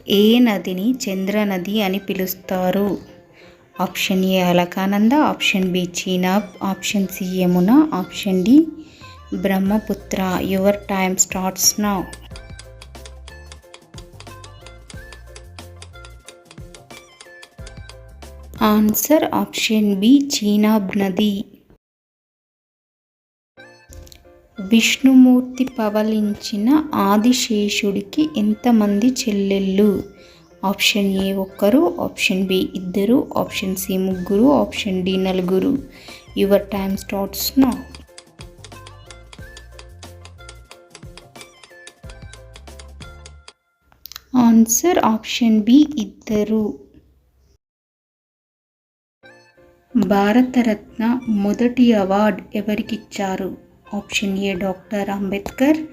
ఏ నదిని చంద్రనది అని పిలుస్తారు? Option A Alaknanda, option B Chenab, option C Yamuna, option D Brahmaputra. Your time starts now. Answer option B Chenab నది. విష్ణుమూర్తి పవలించిన ఆదిశేషుడికి ఎంతమంది చెల్లెళ్ళు? ఆప్షన్ ఏ ఒక్కరు, ఆప్షన్ బి ఇద్దరు, ఆప్షన్ సి ముగ్గురు, ఆప్షన్ డి నలుగురు. Your time starts now. Answer option B ఇద్దరు. భారతరత్న మొదటి అవార్డు ఎవరికిచ్చారు? Option A doctor Ambedkar,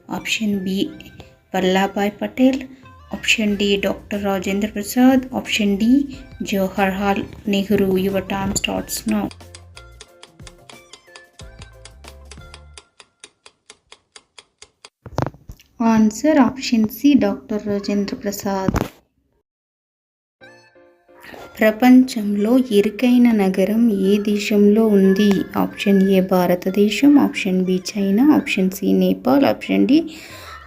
option B Vallabhbhai Patel, option D doctor Rajendra Prasad, option D Jawaharlal Nehru. Your time starts now. Answer option C doctor Rajendra Prasad. ప్రపంచంలో ఇరుకైన నగరం ఏ దేశంలో ఉంది? ఆప్షన్ ఏ భారతదేశం, option B China, option C Nepal, option D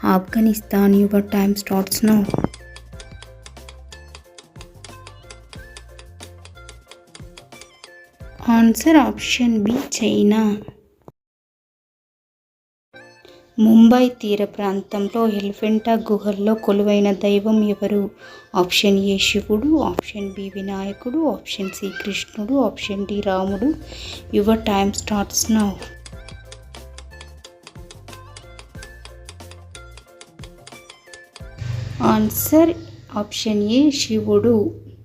Afghanistan. Your time starts now. Answer option B China. Mumbai తీర ప్రాంతంలో ఎలిఫెంటా గుహల్లో కొలువైన దైవం ఎవరు? ఆప్షన్ ఏ శివుడు, ఆప్షన్ బి వినాయకుడు, ఆప్షన్ సి కృష్ణుడు, ఆప్షన్ డి రాముడు. Your time starts now. Answer option A శివుడు.